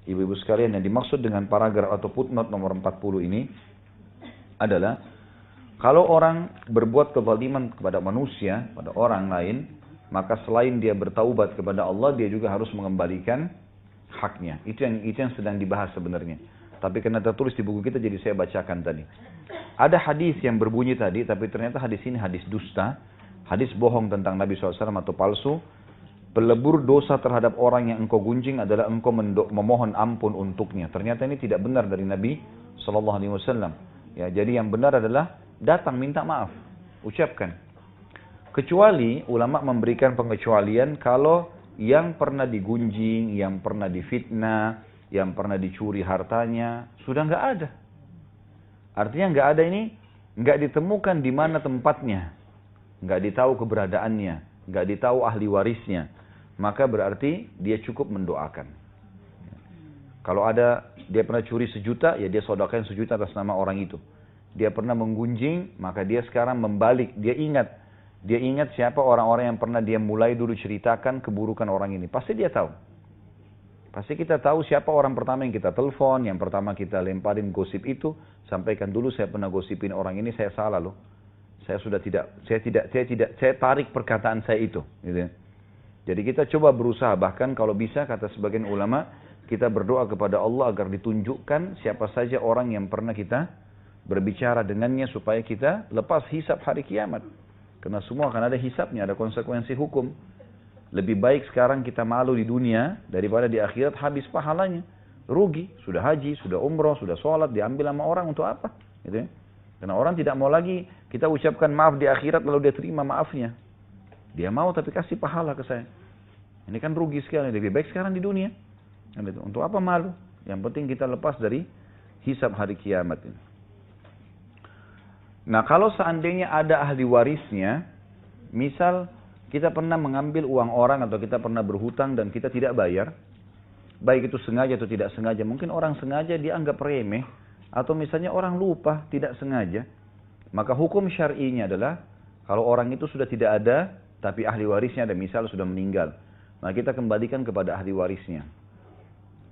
Ibu-ibu sekalian, yang dimaksud dengan paragraf atau footnote nomor 40 ini adalah kalau orang berbuat kezaliman kepada manusia, pada orang lain, maka selain dia bertaubat kepada Allah, dia juga harus mengembalikan haknya. Itu yang sedang dibahas sebenarnya. Tapi karena tertulis di buku kita, jadi saya bacakan tadi. Ada hadis yang berbunyi tadi, tapi ternyata hadis ini hadis dusta, hadis bohong tentang Nabi SAW atau palsu. Pelebur dosa terhadap orang yang engkau gunjing adalah engkau memohon ampun untuknya. Ternyata ini tidak benar dari Nabi SAW. Ya, jadi yang benar adalah datang minta maaf, ucapkan. Kecuali ulama memberikan pengecualian kalau yang pernah digunjing, yang pernah difitnah, yang pernah dicuri hartanya sudah nggak ada. Artinya nggak ada ini nggak ditemukan di mana tempatnya, nggak ditahu keberadaannya, nggak ditahu ahli warisnya, maka berarti dia cukup mendoakan. Kalau ada dia pernah curi 1 juta, ya dia sedekahkan 1 juta atas nama orang itu. Dia pernah menggunjing, maka dia sekarang membalik. Dia ingat siapa orang-orang yang pernah dia mulai dulu ceritakan keburukan orang ini. Pasti dia tahu. Pasti kita tahu siapa orang pertama yang kita telepon, yang pertama kita lemparin gosip itu. Sampaikan dulu saya pernah gosipin orang ini, saya salah loh. Saya tarik perkataan saya itu. Gitu ya. Jadi kita coba berusaha, bahkan kalau bisa kata sebagian ulama, kita berdoa kepada Allah agar ditunjukkan siapa saja orang yang pernah kita berbicara dengannya supaya kita lepas hisab hari kiamat. Karena semua akan ada hisabnya, ada konsekuensi hukum. Lebih baik sekarang kita malu di dunia daripada di akhirat habis pahalanya. Rugi, sudah haji, sudah umroh, sudah sholat, diambil sama orang untuk apa? Gitu ya. Karena orang tidak mau lagi kita ucapkan maaf di akhirat lalu dia terima maafnya. Dia mau tapi kasih pahala ke saya. Ini kan rugi sekali, lebih baik sekarang di dunia. Untuk apa malu? Yang penting kita lepas dari hisab hari kiamat ini. Nah, kalau seandainya ada ahli warisnya, misal kita pernah mengambil uang orang atau kita pernah berhutang dan kita tidak bayar, baik itu sengaja atau tidak sengaja, mungkin orang sengaja dia anggap remeh, atau misalnya orang lupa, tidak sengaja, maka hukum syar'inya adalah, kalau orang itu sudah tidak ada, tapi ahli warisnya ada, misal sudah meninggal, maka kita kembalikan kepada ahli warisnya.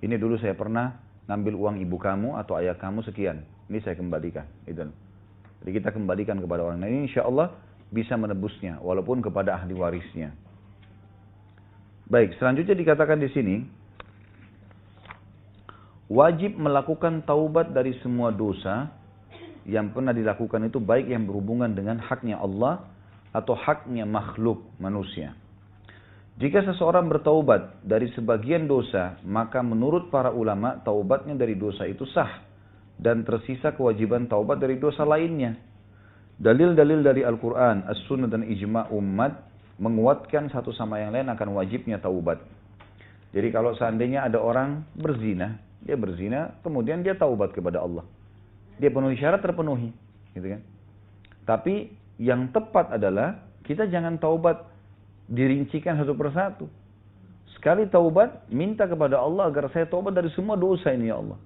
Ini dulu saya pernah ngambil uang ibu kamu atau ayah kamu sekian, ini saya kembalikan. Itu. Jadi kita kembalikan kepada orang lain, insya Allah bisa menebusnya, walaupun kepada ahli warisnya. Baik, selanjutnya dikatakan di sini, wajib melakukan taubat dari semua dosa yang pernah dilakukan itu, baik yang berhubungan dengan haknya Allah atau haknya makhluk manusia. Jika seseorang bertaubat dari sebagian dosa, maka menurut para ulama taubatnya dari dosa itu sah dan tersisa kewajiban taubat dari dosa lainnya. Dalil-dalil dari Al-Quran, As-Sunnah dan Ijma' umat menguatkan satu sama yang lain akan wajibnya taubat. Jadi kalau seandainya ada orang berzina, dia berzina, kemudian dia taubat kepada Allah. Dia penuhi syarat, terpenuhi. Gitu kan? Tapi yang tepat adalah kita jangan taubat dirincikan satu persatu. Sekali taubat, minta kepada Allah agar saya taubat dari semua dosa ini ya Allah.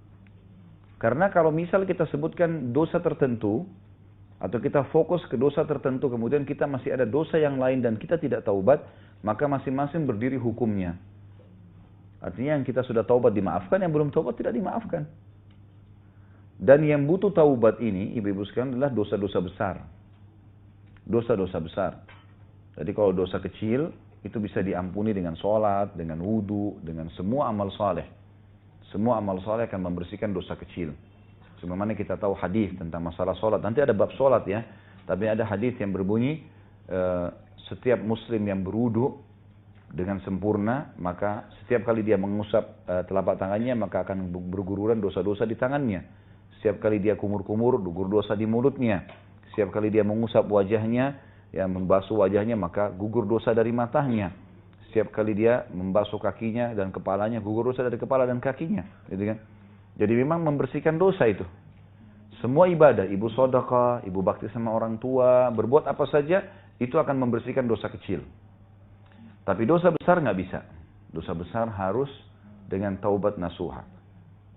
Karena kalau misal kita sebutkan dosa tertentu, atau kita fokus ke dosa tertentu, kemudian kita masih ada dosa yang lain dan kita tidak taubat, maka masing-masing berdiri hukumnya. Artinya yang kita sudah taubat dimaafkan, yang belum taubat tidak dimaafkan. Dan yang butuh taubat ini, ibu-ibu sekalian, adalah dosa-dosa besar. Dosa-dosa besar. Jadi kalau dosa kecil, itu bisa diampuni dengan sholat, dengan wudu, dengan semua amal saleh. Semua amal saleh akan membersihkan dosa kecil. Sebagaimana kita tahu hadis tentang masalah sholat. Nanti ada bab sholat ya. Tapi ada hadis yang berbunyi, setiap muslim yang berwudu dengan sempurna, maka setiap kali dia mengusap telapak tangannya, maka akan berguguran dosa-dosa di tangannya. Setiap kali dia kumur-kumur, gugur dosa di mulutnya. Setiap kali dia mengusap wajahnya, ya membasuh wajahnya, maka gugur dosa dari matanya. Setiap kali dia membasuh kakinya dan kepalanya, gugur dosa dari kepala dan kakinya. Gitu kan? Jadi memang membersihkan dosa itu. Semua ibadah, ibu sedekah, ibu bakti sama orang tua, berbuat apa saja, itu akan membersihkan dosa kecil. Tapi dosa besar nggak bisa. Dosa besar harus dengan taubat nasuha.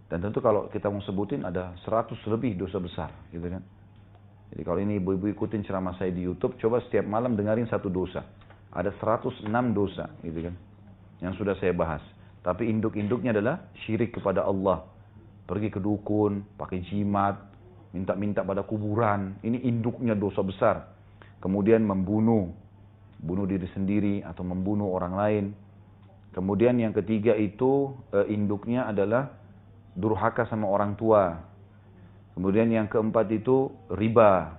Dan tentu kalau kita mau sebutin ada 100 lebih dosa besar. Gitu kan? Jadi kalau ini ibu-ibu ikutin ceramah saya di YouTube, coba setiap malam dengerin satu dosa. Ada 106 dosa, gitu kan, yang sudah saya bahas. Tapi induk-induknya adalah syirik kepada Allah. Pergi ke dukun, pakai jimat, minta-minta pada kuburan. Ini induknya dosa besar. Kemudian membunuh, bunuh diri sendiri atau membunuh orang lain. Kemudian yang ketiga itu induknya adalah durhaka sama orang tua. Kemudian yang keempat itu riba.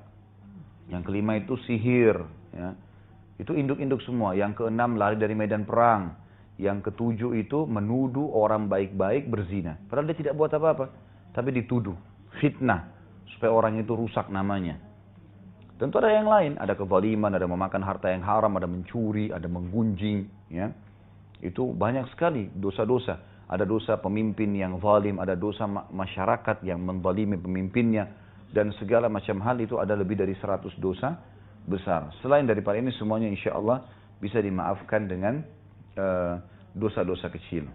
Yang kelima itu sihir. Ya. Itu induk-induk semua. Yang keenam lari dari medan perang. Yang ketujuh itu menuduh orang baik-baik berzina. Padahal dia tidak buat apa-apa. Tapi dituduh. Fitnah. Supaya orang itu rusak namanya. Tentu ada yang lain. Ada kezaliman, ada memakan harta yang haram, ada mencuri, ada menggunjing. Ya. Itu banyak sekali dosa-dosa. Ada dosa pemimpin yang zalim, ada dosa masyarakat yang menzalimi pemimpinnya. Dan segala macam hal itu ada lebih dari 100 dosa besar. Selain daripada ini semuanya insya Allah bisa dimaafkan dengan dosa-dosa kecil.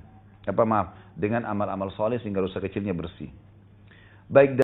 Dengan amal-amal soleh sehingga dosa kecilnya bersih. Baik.